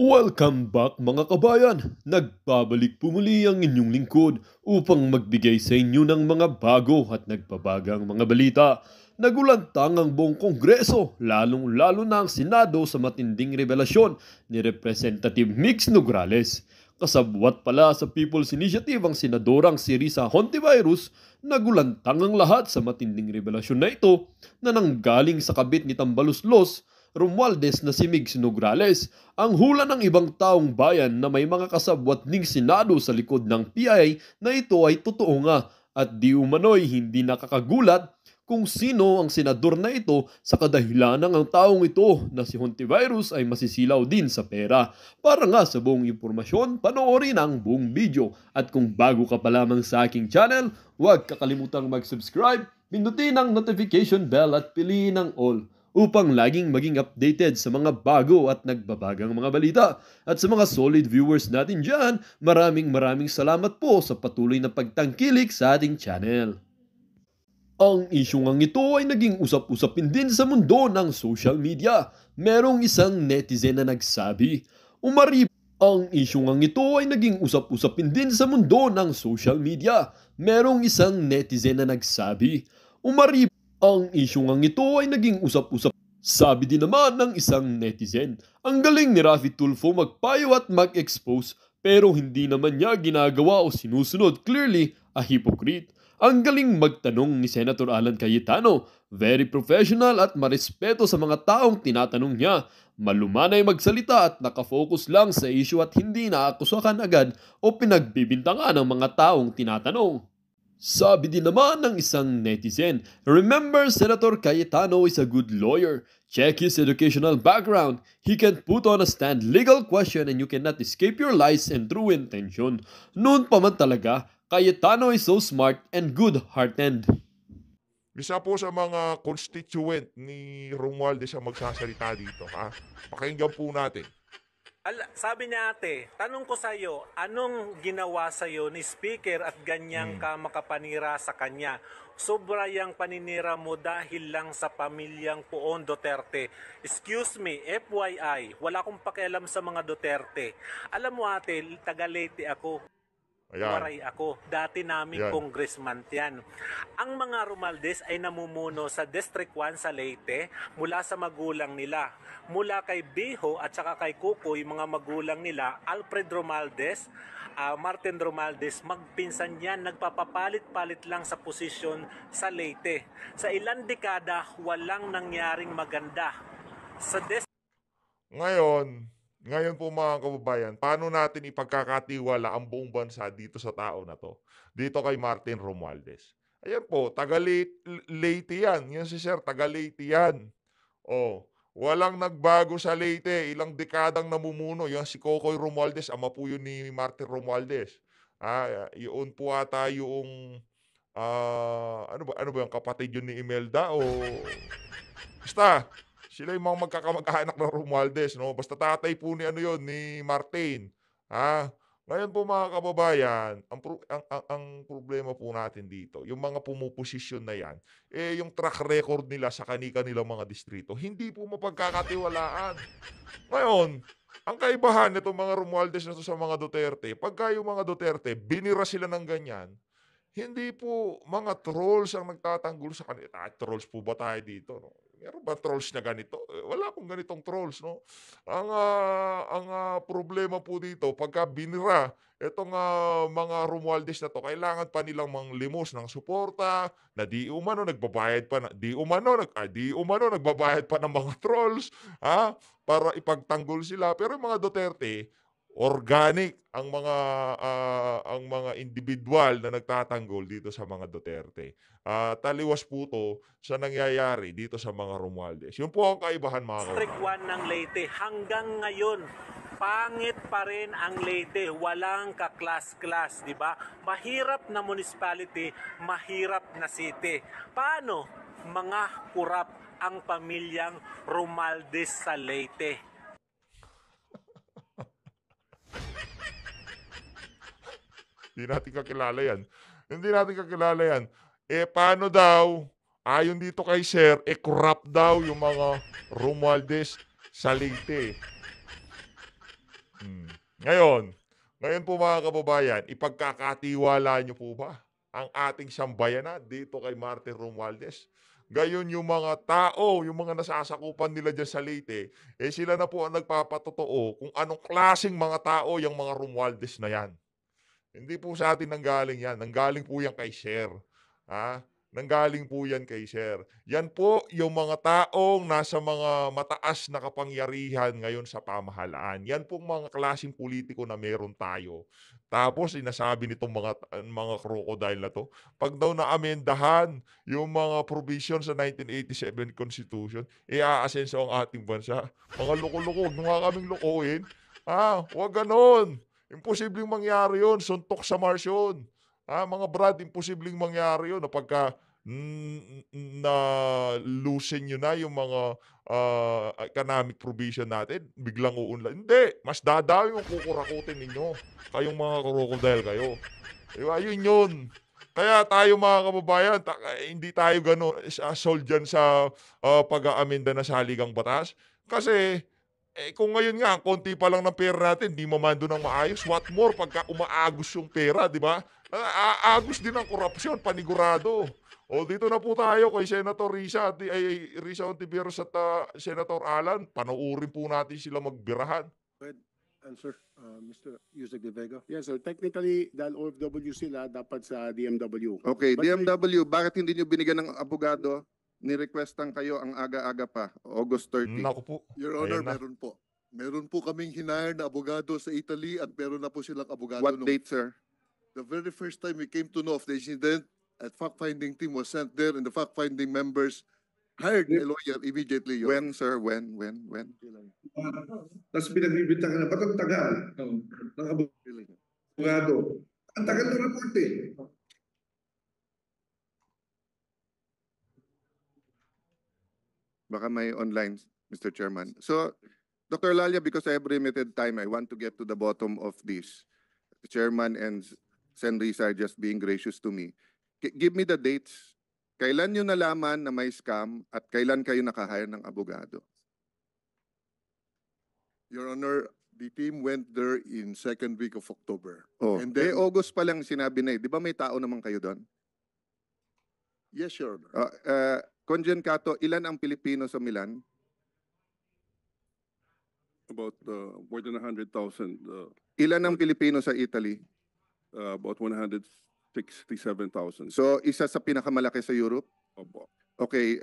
Welcome back mga kabayan! Nagbabalik po muli ang inyong lingkod upang magbigay sa inyo ng mga bago at nagbabagang mga balita. Nagulantang ang buong Kongreso, lalong-lalo na ang Senado sa matinding revelasyon ni Representative Mix Nograles. Kasabwat pala sa People's Initiative ang senadorang si Risa Hontivirus, nagulantang ang lahat sa matinding revelasyon na ito na nanggaling sa kabit ni Tambaluslos Romualdez na si Migs Nograles, ang hula ng ibang taong bayan na may mga kasabwat ning Senado sa likod ng PI na ito ay totoo nga at di umano'y hindi nakakagulat kung sino ang senador na ito sa kadahilanang ang taong ito na si Hontivirus ay masisilaw din sa pera. Para nga sa buong impormasyon, panoorin ang buong video. At kung bago ka pa lamang sa aking channel, huwag kakalimutang mag-subscribe, pindutin ang notification bell at piliin ang all upang laging maging updated sa mga bago at nagbabagang mga balita. At sa mga solid viewers natin dyan, maraming salamat po sa patuloy na pagtangkilik sa ating channel. Ang isyong ito ay naging usap-usapin din sa mundo ng social media. Merong isang netizen na nagsabi, ang isyong ito ay naging usap-usapin din sa mundo ng social media. Merong isang netizen na nagsabi, ang isyong ito ay naging usap-usap. Sabi din naman ng isang netizen, ang galing ni Raffy Tulfo magpayo at mag-expose pero hindi naman niya ginagawa o sinusunod, clearly a hypocrite. Ang galing magtanong ni Senator Alan Cayetano, very professional at marespeto sa mga taong tinatanong niya. Malumanay magsalita at nakafocus lang sa issue at hindi naakusakan agad o pinagbibintangan ng mga taong tinatanong. Sabi din naman ng isang netizen, remember Senator Cayetano is a good lawyer. Check his educational background. He can put on a stand legal question and you cannot escape your lies and true intention. Noon pa man talaga, Cayetano is so smart and good-hearted. Isa po sa mga constituent ni Romualdez ang magsasalita dito. Pakinggan po natin. Sabi niya ate, tanong ko sa iyo, anong ginawa sa iyo ni speaker at ganyang ka makapanira sa kanya? Sobra yang paninira mo dahil lang sa pamilyang Poon Duterte. Excuse me, FYI, wala akong pakialam sa mga Duterte. Alam mo ate, taga Leyte ako. Waray ako. Dati naming congressman yan. Ang mga Romualdez ay namumuno sa District 1 sa Leyte mula sa magulang nila. Mula kay Biho at saka kay Kukoy, mga magulang nila, Alfred Romualdez, Martin Romualdez, magpinsan yan, nagpapapalit-palit lang sa posisyon sa Leyte. Sa ilang dekada, walang nangyaring maganda. Ngayon po mga kababayan, paano natin ipagkakatiwala ang buong bansa dito sa tao na to? Dito kay Martin Romualdez. Ayan po, taga-Leyte yan. Yan si Sir, taga-Leyte yan. Walang nagbago sa Leyte. Ilang dekadang namumuno. Yan si Kokoy Romualdez, ama po yun ni Martin Romualdez. Yun po ata yung, ano ba yung kapatid yun ni Imelda o... Basta, sila yung mga magkakamag-anak ng Romualdez, no? Basta tatay po ni ni Martin. Ngayon po mga kababayan, ang problema po natin dito, yung mga pumuposisyon na yan, yung track record nila sa kani-kanilang mga distrito, hindi po mapagkakatiwalaan. Ngayon, ang kaibahan nitong mga Romualdez na to sa mga Duterte, pagka yung mga Duterte, binira sila ng ganyan, hindi po mga trolls ang nagtatanggol sa kanila. Trolls po ba tayo dito? No? Meron ba trolls na ganito? Wala pong ganitong trolls. No? Ang problema po dito, pagka binira, itong mga Romualdez na to, kailangan pa nilang manglimos ng suporta, na di umano nagbabayad pa, di umano nagbabayad pa ng mga trolls, para ipagtanggol sila. Pero yung mga Duterte, organic ang mga individual na nagtatanggol dito sa mga Duterte. Taliwas po to sa nangyayari dito sa mga Romualdez. Yun po ang kaibahan mga District 1 ng Leyte hanggang ngayon. Pangit pa rin ang Leyte, walang ka-class-class, di ba? Mahirap na municipality, mahirap na city. Paano mga kurap ang pamilyang Romualdez sa Leyte? Hindi natin kakilala yan. Paano daw, ayon dito kay Sir, corrupt daw yung mga Romualdez sa Leyte. Ngayon, ngayon po mga kababayan, ipagkakatiwala niyo po ba ang ating sambayanan dito kay Martin Romualdez? Gayon yung mga tao, yung mga nasasakupan nila dyan sa Leyte, sila na po ang nagpapatotoo kung anong klaseng mga tao yung mga Romualdez na yan. Hindi po sa atin nanggaling yan. Nanggaling po yan kay Sir. Ha? Nanggaling po yan kay Sir. Yan po yung mga taong nasa mga mataas na kapangyarihan ngayon sa pamahalaan. Yan pong mga klaseng politiko na meron tayo. Tapos sinasabi nitong mga crocodile na to, pag daw naamendahan yung mga provision sa 1987 Constitution, aasenso ang ating bansa. Mga loko-loko, huwag mo nga kaming lokohin. Huwag ganon. Imposibleng mangyari yun, suntok sa Mars yun. Mga brad, imposibleng mangyari yun na pagka na-loosen nyo na yung mga economic provision natin, biglang uunlad. Hindi, mas dadami yung kukurakutin ninyo. Kayong mga crocodile kayo. Diba? Yun yun. Kaya tayo mga kababayan, hindi tayo gano'n sold dyan sa pag-aamenda na saligang batas. Kasi kung ngayon nga, ang konti pa lang ng pera natin, di mamando ng maayos. What more pagka umaagos yung pera, di ba? Aagos din ang korupsyon, panigurado. O dito na po tayo kay Senator Risa Ontiveros at Senator Alan. Panoorin po natin sila magbirahan. Answer, Mr. Yusek De Vega. Yes, sir. Technically, dahil OFW sila, dapat sa DMW. Okay, But DMW, bakit hindi nyo binigyan ng abogado? Ni-requestan kayo ang aga-aga pa, August 30. Naku po. Your Honor, Ayan na. meron po. Meron po kaming hinire na abogado sa Italy at meron na po silang abogado. What date, sir? The very first time we came to know of the incident, a fact-finding team was sent there and the fact-finding members hired a lawyer immediately. Your When, sir? When? Tapos pinagbibintang ka na, ba't ang tagal ng abogado? Ang tagal ng report eh. Baka may online, Mr. Chairman. So, Dr. Lalia, because I have limited time, I want to get to the bottom of this. The Chairman and Sen. Risa are just being gracious to me. Give me the dates. Kailan nyo nalaman na may scam at kailan kayo nakahire ng abogado? Your Honor, the team went there in second week of October. Oh, And then- August pa lang sinabi na eh. Di ba may tao naman kayo doon? Yes, Your Honor. Conjen Cato, ilan ang Pilipino sa Milan? About more than 100,000, Ilan ang Pilipino sa Italy? about 167,000. So, isa sa pinakamalaki sa Europe? Opo. Okay,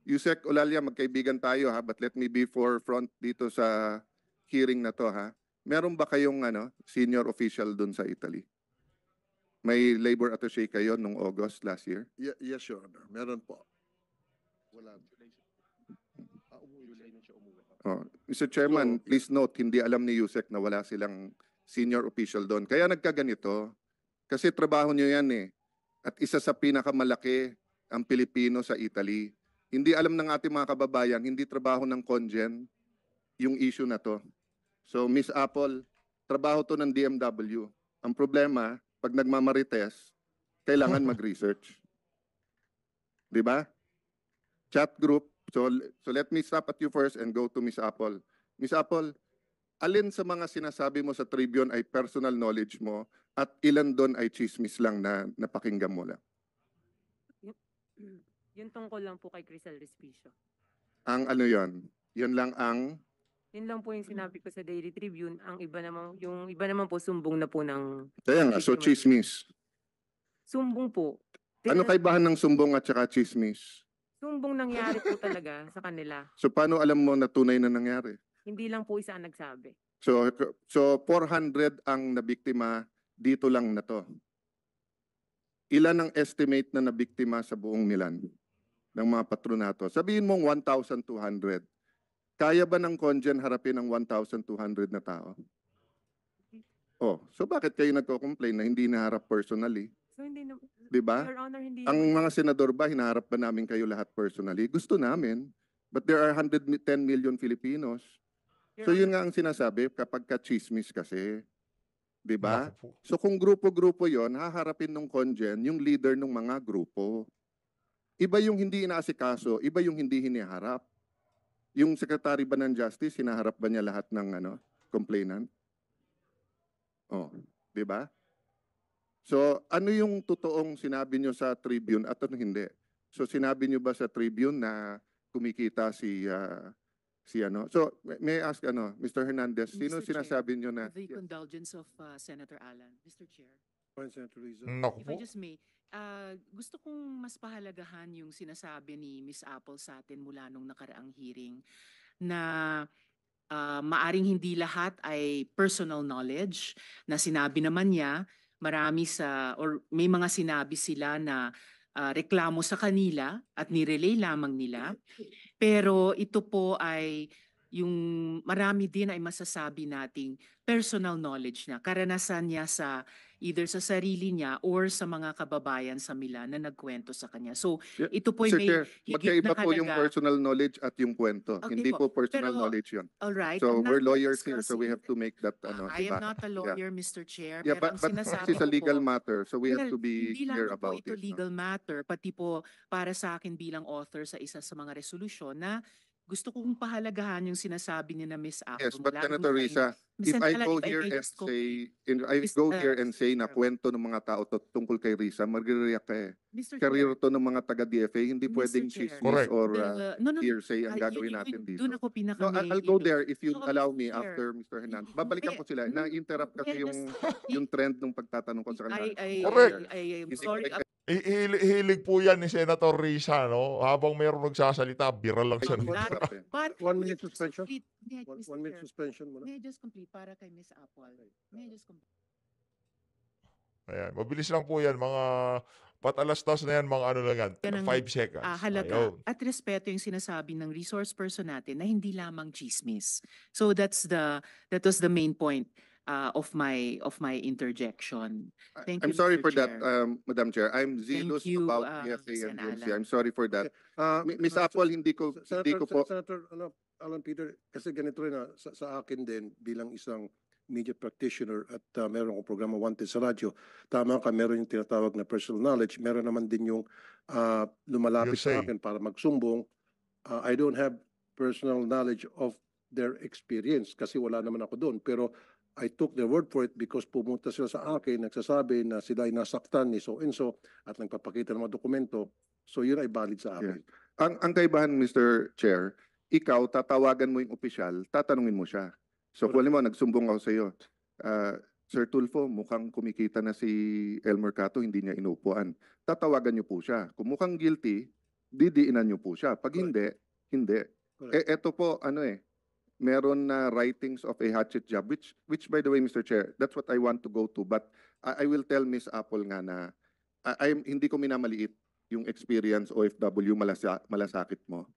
Yusek Olalia, magkaibigan tayo ha, but let me be forefront dito sa hearing na to ha. Meron ba kayong senior official dun sa Italy? May labor attaché kayo nung August last year? Yes, Your Honor. Meron po. Wala. Oh, Mr. Chairman, So, please note, hindi alam ni Yusek na wala silang senior official doon. Kaya nagkaganito, kasi trabaho nyo yan eh. At isa sa pinakamalaki ang Pilipino sa Italy. Hindi alam ng ating mga kababayan, hindi trabaho ng Congen yung issue na to. So, Miss Apple, trabaho to ng DMW. Ang problema, pag nagmamarites, kailangan mag-research. Di ba? Chat group. So let me stop at you first and go to Miss Apple. Miss Apple, alin sa mga sinasabi mo sa Tribune ay personal knowledge mo at ilan doon ay chismis lang na napakinggan mo lang? Yung tungkol lang po kay Crisel Respicio. Ang ano yon? Yun lang ang... Yun lang po yung sinabi ko sa Daily Tribune. Yung iba naman po sumbong na po ng... Kaya nga, so chismis. Sumbong po. Ano kaibahan ng sumbong at saka chismis? Sumbong nangyari po talaga sa kanila. So paano alam mo na tunay na nangyari? Hindi lang po isa ang nagsabi. So 400 ang nabiktima dito lang na to. Ilan ang estimate na nabiktima sa buong Milan ng mga patronato? Sabihin mong 1,200. Kaya ba ng Congen harapin ang 1,200 na tao? Oh, so bakit kayo nagko-complain na hindi naharap personally? So hindi na... Di ba? Your Honor, hindi... Ang mga senador ba, hinaharap ba namin kayo lahat personally? Gusto namin. But there are 110 million Filipinos. Your So yun Honor, nga ang sinasabi kapag ka-chismis kasi. Di ba? Naku po. So kung grupo-grupo yon, haharapin ng Congen yung leader ng mga grupo. Iba yung hindi inaasikaso, iba yung hindi hiniharap. Yung Secretary ba ng Justice, hinaharap ba niya lahat ng complainant? Oh, di ba? So, ano yung totoong sinabi nyo sa Tribune at ano hindi? So, sinabi nyo ba sa Tribune na kumikita si ano? So, may I ask Mr. Hernandez, sino Mr. Chair, sinasabi nyo na with the indulgence of Senator Alan, Mr. Chair, Senator Rizzo. Naku if po. I just may, gusto kong mas pahalagahan yung sinasabi ni Miss Apple sa atin mula nung nakaraang hearing na maaring hindi lahat ay personal knowledge na sinabi naman niya, may mga sinabi sila na reklamo sa kanila at nirelay lamang nila. Pero ito po ay yung marami din ay masasabi nating personal knowledge na karanasan niya sa either sa sarili niya or sa mga kababayan sa Milan na nagkwento sa kanya. So Yeah, ito po ay Mr. may Chair, higit magkaiba na po yung halaga. personal knowledge at yung kwento. Okay Hindi po. po personal Pero, knowledge yun. all right, So, I'm not we're lawyers here, so we discussing- have to make that, I diba? am not a lawyer, Mr. Chair. Yeah, pero but ang sinasabi this is a ko legal po, matter, so we have well, to be hindi clear lamang po about ito it. legal matter, pati po para sa akin bilang author sa isa sa mga resolusyon na gusto kong pahalagahan yung sinasabi ni na Miss Apple. Yes, but mula nung Senator kay- Risa, Miss if I Santala, go if I here may and just complete. say na Mr. kwento ng mga tao tungkol kay Risa, magre-react ka eh. Mr. Career Chair, to ng mga taga-DFA, hindi Mr. pwedeng Chair, chismis Correct. or no, hearsay ang ay, gagawin natin dito. Doon ako No, pinaka I'll go there if you So, allow Mr. me Chair, after Mr. Hernandez. Babalikan ko sila. no, Na-interrupt kasi yes, yung trend ng pagtatanong ko sa kanila. Correct. I'm Hindi sorry. ko- Hilig po yan ni Senator Risa, no? Habang mayroong nagsasalita, viral lang siya. Interrupt eh. But 1 may I minute just suspension? complete? May I, Mr. 1 minute Chair, suspension muna. may I just complete para kay Miss Apple? May I just complete? Ayan, mabilis lang po yan. Mga patalastas na yan, mga ano lang yan. Yan ang, 5 seconds. halaga Ayun. at respeto yung sinasabi ng resource person natin na hindi lamang chismis. So that was the main point of my interjection. Thank I'm you, sorry Mr. for that, Chair. Madam Chair. I'm zealous you, about Ms. DFA and Alan. DNC. I'm sorry for that. Miss Uh, Apple, hindi ko po. Senator Alan Peter, kasi ganito rin sa akin din bilang isang media practitioner at meron akong programa Wanted sa radyo. Tama ka, meron yung tinatawag na personal knowledge. Meron naman din yung lumalapit sa Hearsay. akin para magsumbong. I don't have personal knowledge of their experience kasi wala naman ako doon. Pero I took their word for it because pumunta sila sa akin, nagsasabi na sila ay nasaktan ni so-and-so at nagpapakita ng mga dokumento. So yun ay valid sa akin. Ang kaibahan, Mr. Chair, ikaw, tatawagan mo yung opisyal, tatanungin mo siya. So, kung mo, nagsumbong ako sa iyo, Sir Tulfo, mukhang kumikita na si El Mercato, hindi niya inuupuan. Tatawagan niyo po siya. Kung mukhang guilty, didiinan niyo po siya. Pag hindi, hindi. Correct. Eto po, meron na writings of a hatchet job, which by the way, Mr. Chair, that's what I want to go to. But I will tell Miss Apple nga na hindi ko minamaliit yung experience OFW malasakit mo.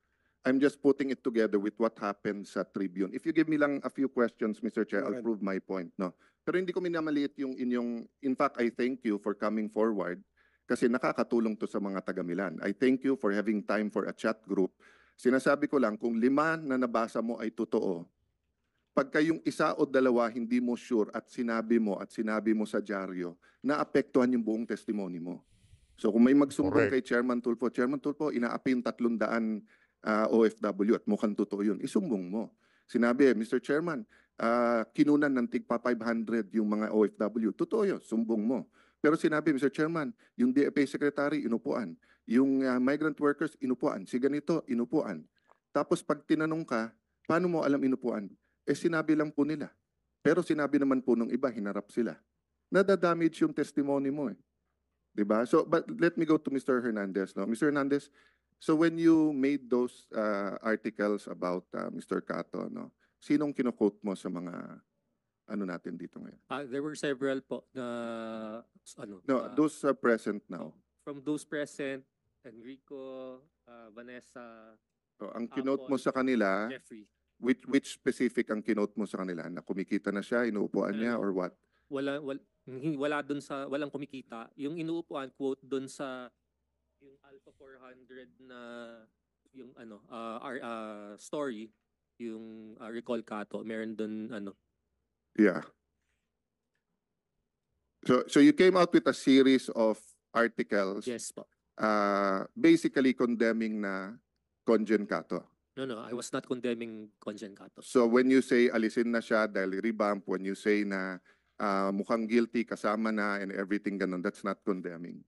I'm just putting it together with what happened sa Tribune. If you give me lang a few questions, Mr. Chair, I'll prove my point. No? Pero hindi ko minamaliit yung inyong, in fact, I thank you for coming forward kasi nakakatulong to sa mga taga-Milan. I thank you for having time for a chat group. Sinasabi ko lang, kung 5 na nabasa mo ay totoo, pagka yung 1 o 2 hindi mo sure at sinabi mo sa dyaryo, naapektuhan yung buong testimony mo. So kung may magsumbong kay Chairman Tulfo, inaapi yung 300 OFW at mukhang totoo yun, isumbong mo. Sinabi, Mr. Chairman, kinunan ng tigpa 500 yung mga OFW. Totoo yun, sumbong mo. Pero sinabi, Mr. Chairman, yung DFA Secretary, inupuan. Yung migrant workers, inupuan. Si ganito, inupuan. Tapos pag tinanong ka, paano mo alam inupuan? Sinabi lang po nila. Pero sinabi naman po nung iba, hinarap sila. Nadadamage yung testimony mo eh. Diba? So, but let me go to Mr. Hernandez. No? Mr. Hernandez, so when you made those articles about Mr. Cato, no? Sinong kino-quote mo sa mga ano natin dito ngayon? There were several po na Those are present now. from those present, Enrico, Vanessa, So, ang kinote mo sa kanila, Jeffrey. which specific ang kinote mo sa kanila? Na kumikita na siya, inuupuan niya, or what? Wala dun sa walang kumikita. Yung inuupuan quote dun sa yung Alpha 400 na yung story, yung Recall Cato, meron dun Yeah. So you came out with a series of articles yes po. basically condemning na Conjen Cato. No, I was not condemning Conjen Cato. So when you say alisin na siya dahil revamp, when you say na mukhang guilty, kasama na, and everything ganun. That's not condemning.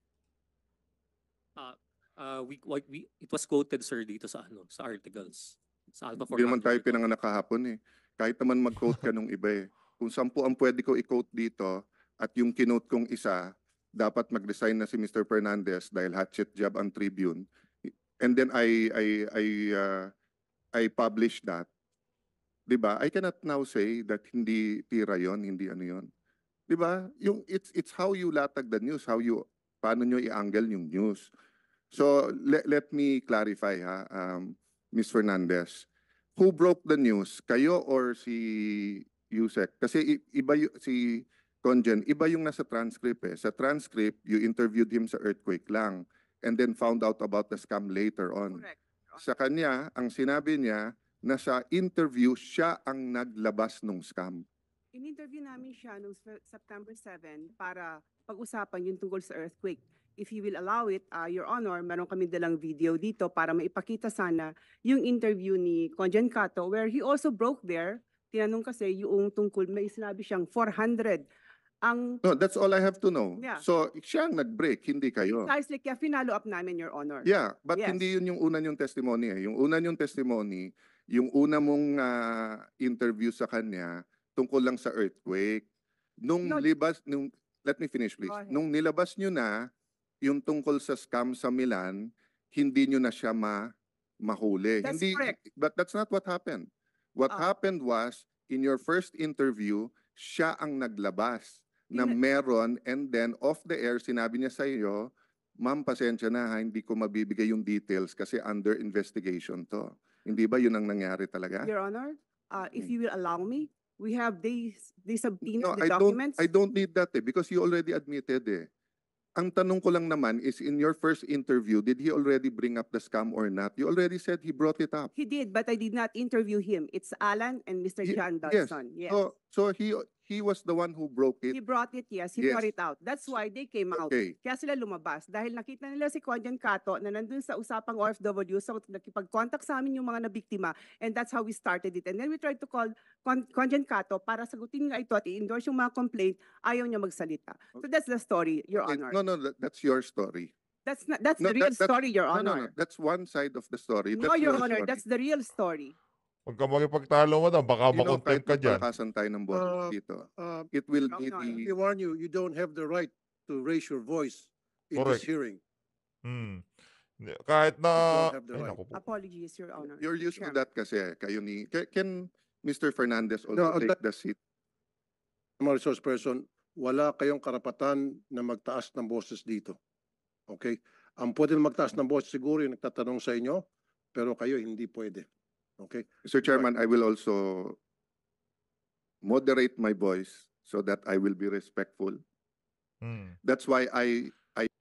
It was quoted, sir, dito sa sa articles. Sa Alpha 400. Hindi naman tayo pinanganak kahapon eh. Kahit naman mag-quote ka nung iba eh. Kung 10 ang pwede ko i-quote dito at yung kinote kong isa, dapat mag-resign na si Mr. Fernandez dahil hatchet job ang Tribune. And then I published that. Diba? I cannot now say that hindi tira yon, hindi ano yon. Diba? It's how you latag the news, paano nyo i-angle yung news. So let me clarify ha, Ms. Fernandez. Who broke the news? Kayo or si Yusek? Kasi iba si Conjen, iba yung nasa transcript eh. Sa transcript, you interviewed him sa earthquake lang and then found out about the scam later on. Correct. Sa kanya, ang sinabi niya na sa interview, siya ang naglabas ng scam. In-interview namin siya noong September 7 para pag-usapan yung tungkol sa earthquake. If you will allow it, Your Honor, meron kami dalang video dito para maipakita sana yung interview ni Conjen Cato where he also broke there. Tinanong kasi yung tungkol, may sinabi siyang 400. No, that's all I have to know. Yeah. So, siya ang nag-break, hindi kayo. Precisely, kaya finalo up namin, Your Honor. Yeah, but Yes. hindi yun yung una yung testimony eh. Yung una yung testimony, yung una mong interview sa kanya tungkol lang sa earthquake. Let me finish please. Go ahead. Nung nilabas nyo na yung tungkol sa scam sa Milan, hindi nyo na siya mahuli. That's Hindi, correct. but that's not what happened. What happened was, in your first interview, siya ang naglabas na meron, and then off the air, sinabi niya sa iyo, ma'am, pasensya na ha, hindi ko mabibigay yung details kasi under investigation to. Hindi ba yun ang nangyari talaga? Your Honor, if you will allow me, we have these subpoena, No, the documents. I don't need that eh, because you already admitted eh. Ang tanong ko lang naman is, in your first interview, did he already bring up the scam or not? You already said he brought it up. He did, but I did not interview him. It's Alan and Mr. John Yes. Dodson. Yes. So he was the one who broke it. He brought it, yes. He Yes. brought it out. That's why they came out. Okay. Kaya sila lumabas. Dahil nakita nila si Conjen Cato na nandun sa usapang OFW, so nakipag-contact sa amin yung mga nabiktima, and that's how we started it. And then we tried to call Conjen Cato para sagutin nga ito at i-endorse yung mga complaint. Ayaw niya magsalita. So that's the story, Your Okay, Honor. No, that's your story. That's No, the real story, Your No, Honor. that's one side of the story. No, That's Your your Honor, story. that's the real story. Huwag ka makipagtalo mo na, baka makontent ka dyan. Palakasan tayo ng boses dito. It will Wrong, be Your Honor. I warn you, you don't have the right to raise your voice in Correct. this hearing. Kahit na... don't have the Ay, right. naku po. Apologies, Your Honor. You're used to Chairman. that kasi. Kayo ni... Can Mr. Fernandez also No, take the seat? Mga resource person, wala kayong karapatan na magtaas ng boses dito. Okay? Ang pwede na magtaas ng boses siguro yung nagtatanong sa inyo, pero kayo hindi pwede. Okay? Mr. Chairman, I will also moderate my voice so that I will be respectful. That's why I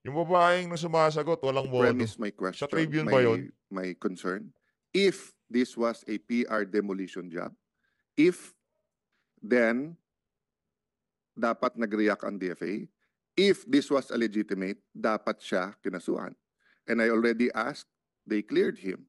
Yung babaeng na sumasagot, walang modo. premise my question, Tribune ba yun? my concern. If this was a PR demolition job, then dapat nag-react ang DFA. If this was a legitimate, dapat siya kinasuhan. And I already asked, they cleared him.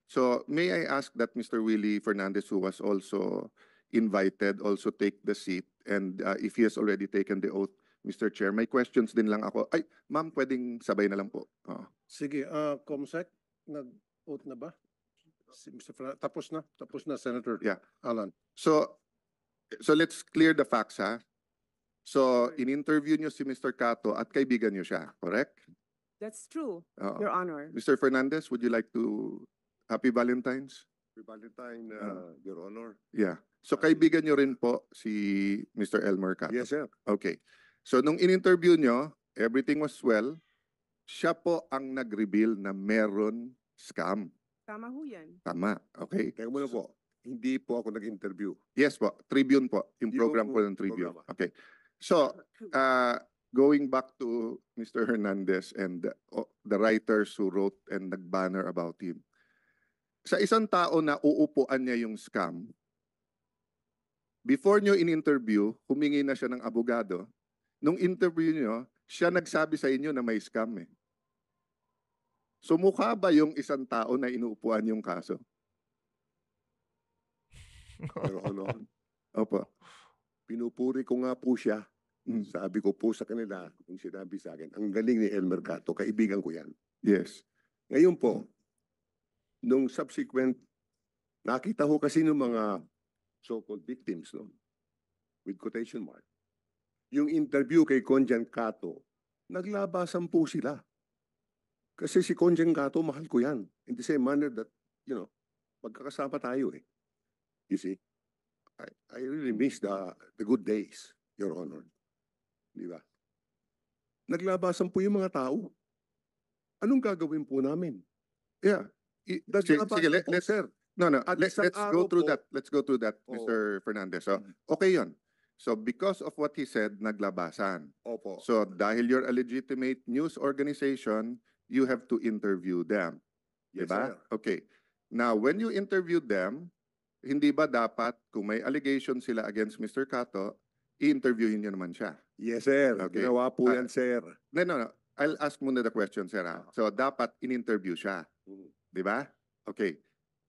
So may I ask that Mr. Willie Fernandez, who was also invited, also take the seat, and if he has already taken the oath, Mr. Chair, may questions din lang ako. Ay, ma'am, pwedeng sabay na lang po. Sige, Comsec, nag-vote na ba? Si Mr. Tapos na, Senator Yeah. Alan. So let's clear the facts, ha? So, in-interview niyo si Mr. Cato at kaibigan niyo siya, correct? That's true, Oo. Your Honor. Mr. Fernandez, would you like to... Happy Valentine's? Happy Valentine, Your Honor. Yeah. So, kaibigan niyo rin po si Mr. Elmer Cato? Yes, sir. Okay. So, nung in-interview niyo, everything was well, siya po ang nag-reveal na meron scam. Tama ho yan. Tama, okay? Teka muna po, hindi po ako nag-interview. Yes po, Tribune po, yung Yung program po ng Tribune. programa. Okay. So, going back to Mr. Hernandez and the writers who wrote and nag-banner about him. Sa isang tao na uupuan niya yung scam, before nyo in-interview, humingi na siya ng abogado. Nung interview nyo, siya nagsabi sa inyo na may scam eh. So mukha ba yung isang tao na inuupuan yung kaso? Your Honor, Opo. pinupuri ko nga po siya. Sabi ko po sa kanila, kung sinabi sa akin, ang galing ni Elmer Cato, kaibigan ko yan. Yes. Ngayon po, nung subsequent, nakita ko kasi ng mga so-called victims, no? With quotation mark. Yung interview kay Conjan Cato, naglabasan po sila. Kasi si Conjan Cato, mahal ko yan. In the same manner that, magkakasama tayo eh. You see? I really miss the good days, Your Honor. Di ba? Naglabasan po yung mga tao. Anong gagawin po namin? Yeah. Sige, let's sir. No, At let's isang go araw through po- that. Let's go through that, Oo. Mr. Fernandez. So, okay yun. So, because of what he said, naglabasan. Opo. So, dahil you're a legitimate news organization, you have to interview them. Yes, Diba? sir. Okay. Now, when you interview them, hindi ba dapat, kung may allegation sila against Mr. Cato, i-interviewin niyo naman siya? Yes, sir. Okay. Ginawa po Ah, yan, sir. No. I'll ask muna the question, sir. So, dapat in-interview siya. Di ba? Okay.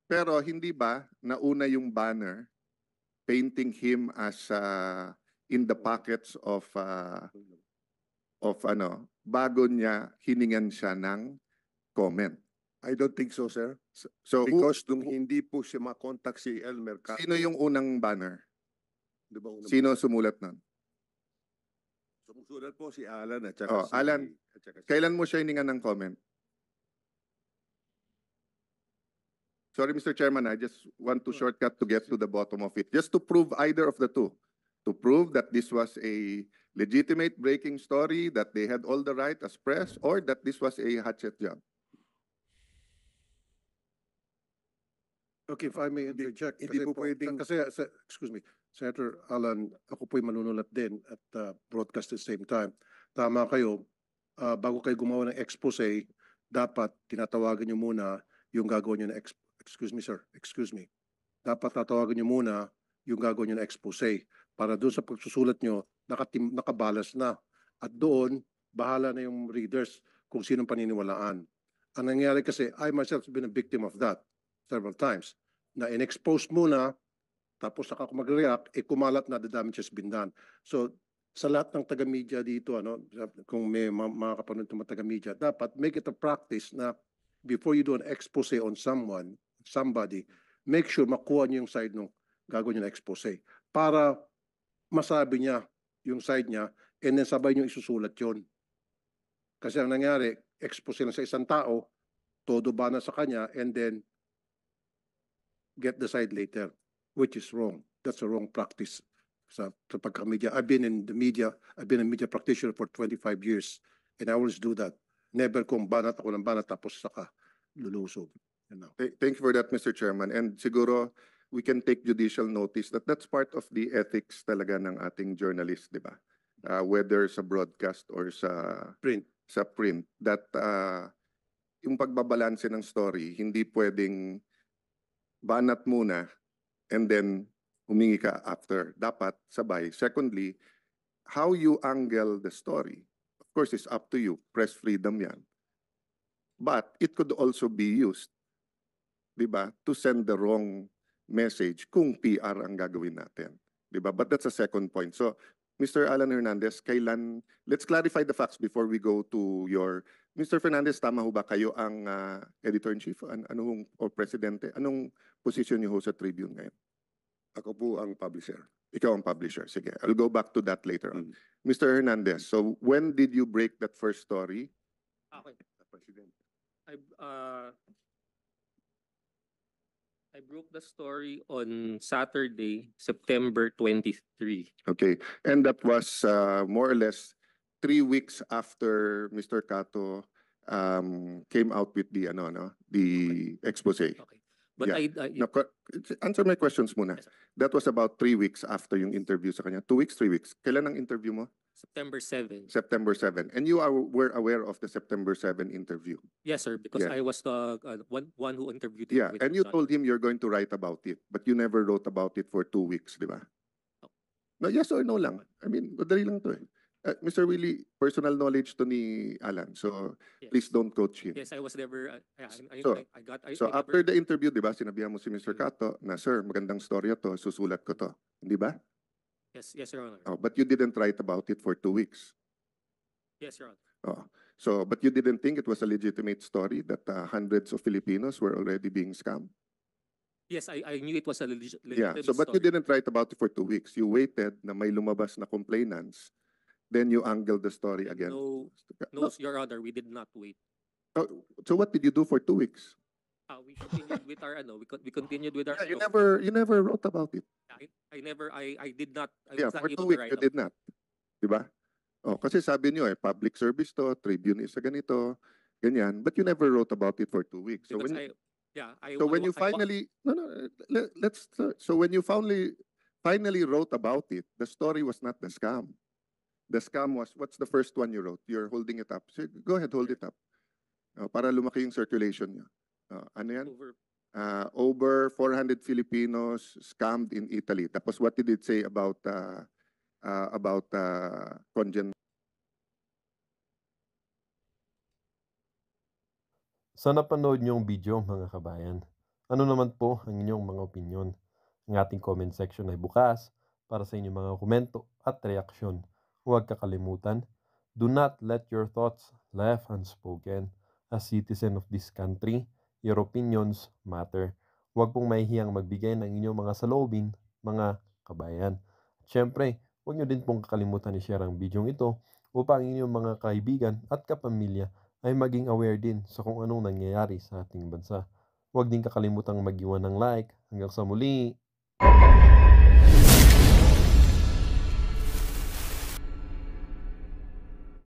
Pero hindi ba nauna yung banner painting him as in the pockets of bago niya hiningan siya ng comment? I don't think so, sir. So, Because nung hindi po siya makontak si Elmer Cato. sino yung unang banner? Di ba unang- Sino sumulat nun? Sumusulat po si Alan at Oh, saka Alan, kailan mo siya hiningan ng comment? Sorry, Mr. Chairman, I just want to shortcut to get to the bottom of it. Just to prove either of the two. To prove that this was a legitimate breaking story, that they had all the right as press, or that this was a hatchet job. Okay, if I may interject. hindi Kasi po pwedeng- excuse me, Senator Alan, ako po'y manunulat din at broadcast at the same time. Tama kayo, bago kayo gumawa ng expose, dapat tinatawagan nyo muna yung gagawin nyo na excuse me. Dapat tatawagan nyo muna yung gagawin nyo na expose para doon sa pagsusulat nyo, nakabalas na. At doon, bahala na yung readers kung sinong paniniwalaan. Ang nangyari kasi, I myself have been a victim of that several times, na in-expose muna, tapos saka ako mag-react, kumalat na the damage has been done. So, sa lahat ng taga-media dito, kung may mga kapanood ng mga taga-media, dapat make it a practice na before you do an expose on somebody, make sure makuha niyo yung side ng gagawin niyo na expose para masabi niya yung side niya and then sabay niyo isusulat yon. Kasi ang nangyari, expose lang sa isang tao, todo ba na sa kanya, and then get the side later, which is wrong. That's a wrong practice sa pagka-media. I've been a media practitioner for 25 years, and I always do that. Never kung banat ako ng banat tapos saka lulusog. Thank you for that, Mr. Chairman. And siguro, we can take judicial notice that that's part of the ethics talaga ng ating journalist, di ba? Whether sa broadcast or sa print, that yung pagbabalanse ng story, hindi pwedeng banat muna and then humingi ka after. Dapat sabay. Secondly, how you angle the story, of course, is up to you. Press freedom yan. But it could also be used, di ba, to send the wrong message kung PR ang gagawin natin. Di ba? But that's a second point. So, Mr. Alan Hernandez, let's clarify the facts before we go to your... Mr. Fernandez, tama ho ba kayo ang editor-in-chief o presidente? Anong position niyo ho sa Tribune ngayon? Ako po ang publisher. Ikaw ang publisher. Sige, I'll go back to that later on. Mr. Hernandez, so when did you break that first story? Okay. I broke the story on Saturday, September 23. Okay, and that was more or less 3 weeks after Mr. Cato came out with the expose. Okay. But Yeah. Answer my questions muna. Yes, sir. That was about 3 weeks after yung interview sa kanya. 2 weeks, 3 weeks. Kailan ang interview mo? September 7. September 7. And you were aware of the September 7 interview? Yes, sir, because Yeah. I was the one who interviewed him. Yeah, with and you John. told him you're going to write about it, but you never wrote about it for 2 weeks, di ba? No, yes or no lang. I mean, madali lang to eh. Mr. Willie, personal knowledge to ni Alan, so Yes. please don't coach him. Yes, I was never. So after the interview, di ba, sinabihan mo si Mr. Cato na, sir, magandang storya to, susulat ko to. Hindi ba? Yes, Your Honor. Oh, but you didn't write about it for 2 weeks. Yes, Your Honor. Oh, so, but you didn't think it was a legitimate story that hundreds of Filipinos were already being scammed? Yes, I knew it was a Yeah, legitimate so but you story. didn't write about it for 2 weeks. You waited na may lumabas na complainants, then you angled the story again. No, Your Honor, we did not wait. Oh, so what did you do for 2 weeks? We continued with our we continued with our Yeah, show. you never wrote about it. I did not. I Yeah, was not for 2 able to weeks write you did not. Di ba? Oh, kasi sabi niyo public service to, Tribune is a ganito, ganyan, but you never wrote about it for 2 weeks. So because when I when you finally let's so when you finally wrote about it, the story was not the scam. The scam was, what's the first one you wrote? You're holding it up. So go ahead, hold it up. Para lumaki yung circulation niyo. Ano yan? Over 400 Filipinos scammed in Italy. Tapos what did it say about Conjen? Sa napanood niyong video mga kabayan, ano naman po ang inyong mga opinyon? Ang ating comment section ay bukas para sa inyong mga komento at reaksyon. Huwag kakalimutan, do not let your thoughts left unspoken. As citizen of this country, your opinions matter. Huwag pong mahihiyang magbigay ng inyong mga saloobin, mga kabayan. At syempre, huwag niyo din pong kakalimutan i-share ang video ito upang inyong mga kaibigan at kapamilya ay maging aware din sa kung anong nangyayari sa ating bansa. Huwag din kakalimutang mag-iwan ng like. Hanggang sa muli!